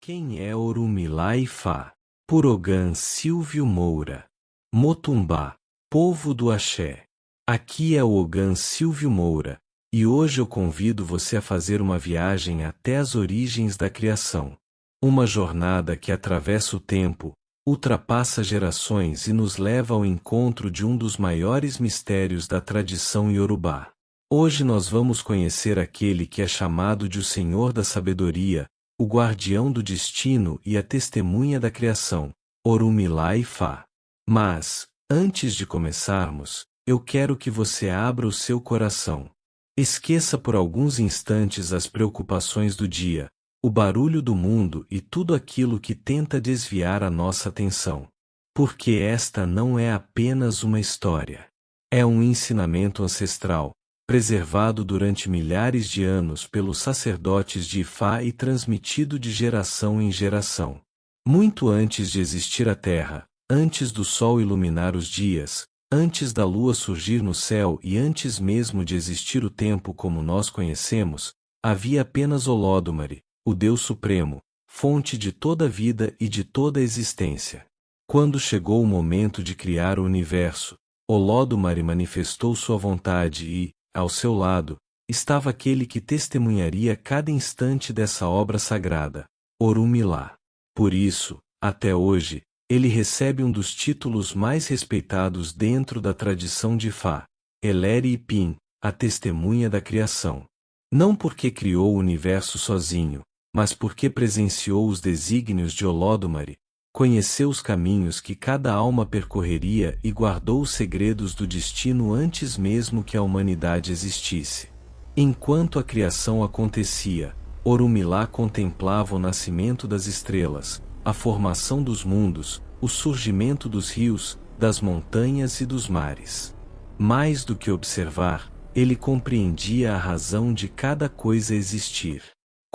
Quem é Orumilá e Fá? Por Ogan Silvio Moura. Motumbá, povo do Axé. Aqui é o Ogan Silvio Moura, e hoje eu convido você a fazer uma viagem até as origens da criação. Uma jornada que atravessa o tempo, ultrapassa gerações e nos leva ao encontro de um dos maiores mistérios da tradição iorubá. Hoje nós vamos conhecer aquele que é chamado de o Senhor da Sabedoria, o guardião do destino e a testemunha da criação, Orumilá e Fá. Mas, antes de começarmos, eu quero que você abra o seu coração. Esqueça por alguns instantes as preocupações do dia, o barulho do mundo e tudo aquilo que tenta desviar a nossa atenção. Porque esta não é apenas uma história. É um ensinamento ancestral, preservado durante milhares de anos pelos sacerdotes de Ifá e transmitido de geração em geração. Muito antes de existir a Terra, antes do Sol iluminar os dias, antes da Lua surgir no céu e antes mesmo de existir o tempo como nós conhecemos, havia apenas Olódumare, o Deus Supremo, fonte de toda a vida e de toda a existência. Quando chegou o momento de criar o universo, Olódumare manifestou sua vontade e, ao seu lado, estava aquele que testemunharia cada instante dessa obra sagrada, Orumilá. Por isso, até hoje, ele recebe um dos títulos mais respeitados dentro da tradição de Fá, Eleri Ipin, a testemunha da criação. Não porque criou o universo sozinho, mas porque presenciou os desígnios de Olódumare, conheceu os caminhos que cada alma percorreria e guardou os segredos do destino antes mesmo que a humanidade existisse. Enquanto a criação acontecia, Orumilá contemplava o nascimento das estrelas, a formação dos mundos, o surgimento dos rios, das montanhas e dos mares. Mais do que observar, ele compreendia a razão de cada coisa existir.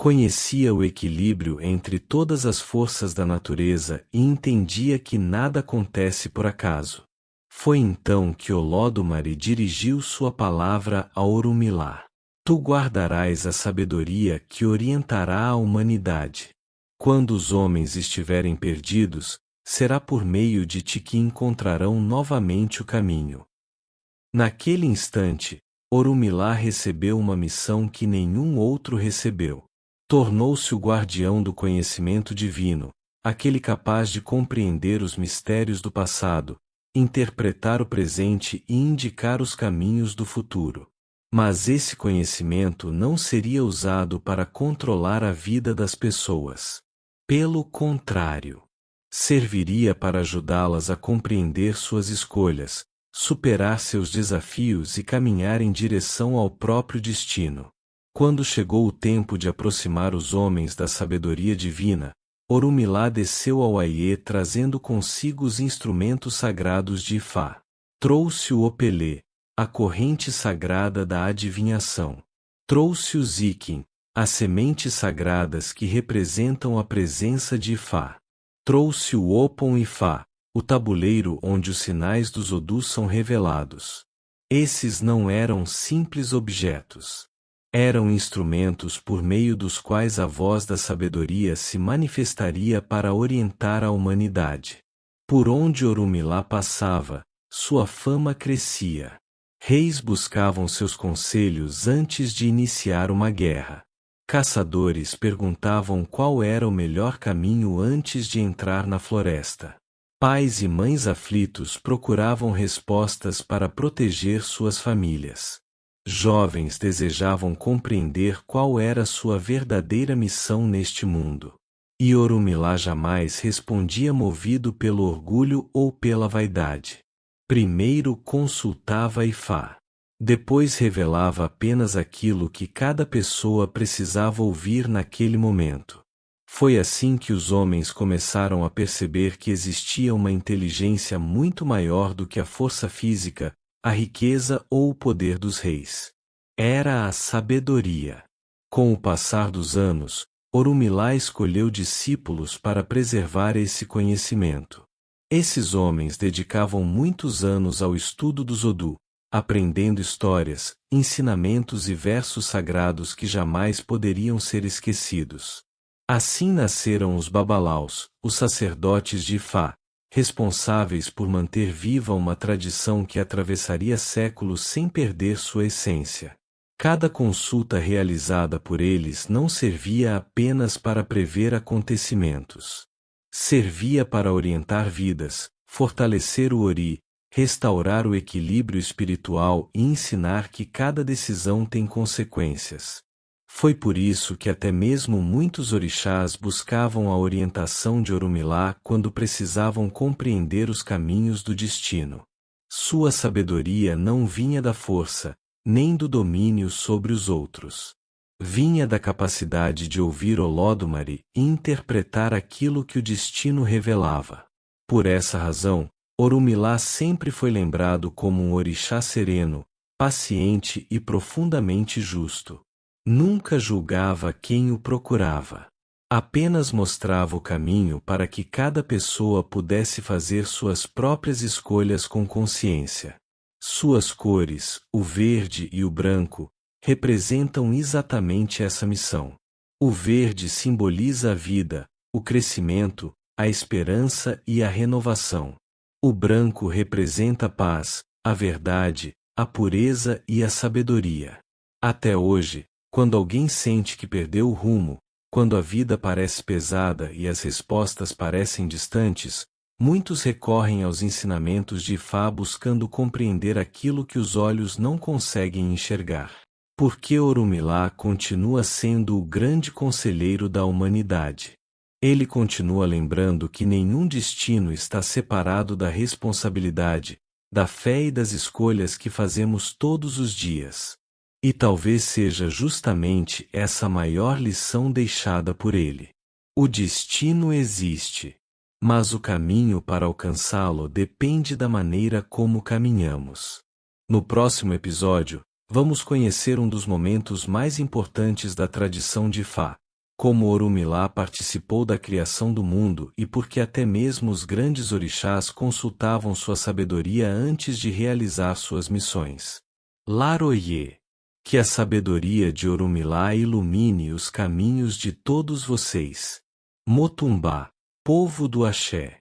Conhecia o equilíbrio entre todas as forças da natureza e entendia que nada acontece por acaso. Foi então que Olódumare dirigiu sua palavra a Orumilá. Tu guardarás a sabedoria que orientará a humanidade. Quando os homens estiverem perdidos, será por meio de ti que encontrarão novamente o caminho. Naquele instante, Orumilá recebeu uma missão que nenhum outro recebeu. Tornou-se o guardião do conhecimento divino, aquele capaz de compreender os mistérios do passado, interpretar o presente e indicar os caminhos do futuro. Mas esse conhecimento não seria usado para controlar a vida das pessoas. Pelo contrário, serviria para ajudá-las a compreender suas escolhas, superar seus desafios e caminhar em direção ao próprio destino. Quando chegou o tempo de aproximar os homens da sabedoria divina, Orumilá desceu ao Aiê trazendo consigo os instrumentos sagrados de Ifá. Trouxe o Opelê, a corrente sagrada da adivinhação. Trouxe o Ziquim, as sementes sagradas que representam a presença de Ifá. Trouxe o Opon Ifá, o tabuleiro onde os sinais dos Odus são revelados. Esses não eram simples objetos. Eram instrumentos por meio dos quais a voz da sabedoria se manifestaria para orientar a humanidade. Por onde Orumilá passava, sua fama crescia. Reis buscavam seus conselhos antes de iniciar uma guerra. Caçadores perguntavam qual era o melhor caminho antes de entrar na floresta. Pais e mães aflitos procuravam respostas para proteger suas famílias. Jovens desejavam compreender qual era sua verdadeira missão neste mundo. E Orumilá jamais respondia movido pelo orgulho ou pela vaidade. Primeiro consultava Ifá. Depois revelava apenas aquilo que cada pessoa precisava ouvir naquele momento. Foi assim que os homens começaram a perceber que existia uma inteligência muito maior do que a força física, a riqueza ou o poder dos reis. Era a sabedoria. Com o passar dos anos, Orumilá escolheu discípulos para preservar esse conhecimento. Esses homens dedicavam muitos anos ao estudo dos Odu, aprendendo histórias, ensinamentos e versos sagrados que jamais poderiam ser esquecidos. Assim nasceram os babalaus, os sacerdotes de Ifá, responsáveis por manter viva uma tradição que atravessaria séculos sem perder sua essência. Cada consulta realizada por eles não servia apenas para prever acontecimentos. Servia para orientar vidas, fortalecer o Ori, restaurar o equilíbrio espiritual e ensinar que cada decisão tem consequências. Foi por isso que até mesmo muitos orixás buscavam a orientação de Orumilá quando precisavam compreender os caminhos do destino. Sua sabedoria não vinha da força, nem do domínio sobre os outros. Vinha da capacidade de ouvir Olódumare e interpretar aquilo que o destino revelava. Por essa razão, Orumilá sempre foi lembrado como um orixá sereno, paciente e profundamente justo. Nunca julgava quem o procurava. Apenas mostrava o caminho para que cada pessoa pudesse fazer suas próprias escolhas com consciência. Suas cores, o verde e o branco, representam exatamente essa missão. O verde simboliza a vida, o crescimento, a esperança e a renovação. O branco representa a paz, a verdade, a pureza e a sabedoria. Até hoje, quando alguém sente que perdeu o rumo, quando a vida parece pesada e as respostas parecem distantes, muitos recorrem aos ensinamentos de Ifá buscando compreender aquilo que os olhos não conseguem enxergar. Porque Orumilá continua sendo o grande conselheiro da humanidade. Ele continua lembrando que nenhum destino está separado da responsabilidade, da fé e das escolhas que fazemos todos os dias. E talvez seja justamente essa a maior lição deixada por ele. O destino existe, mas o caminho para alcançá-lo depende da maneira como caminhamos. No próximo episódio, vamos conhecer um dos momentos mais importantes da tradição de Ifá, como Orumilá participou da criação do mundo e por que até mesmo os grandes orixás consultavam sua sabedoria antes de realizar suas missões. Laroye. Que a sabedoria de Orumilá ilumine os caminhos de todos vocês. Motumbá, povo do Axé.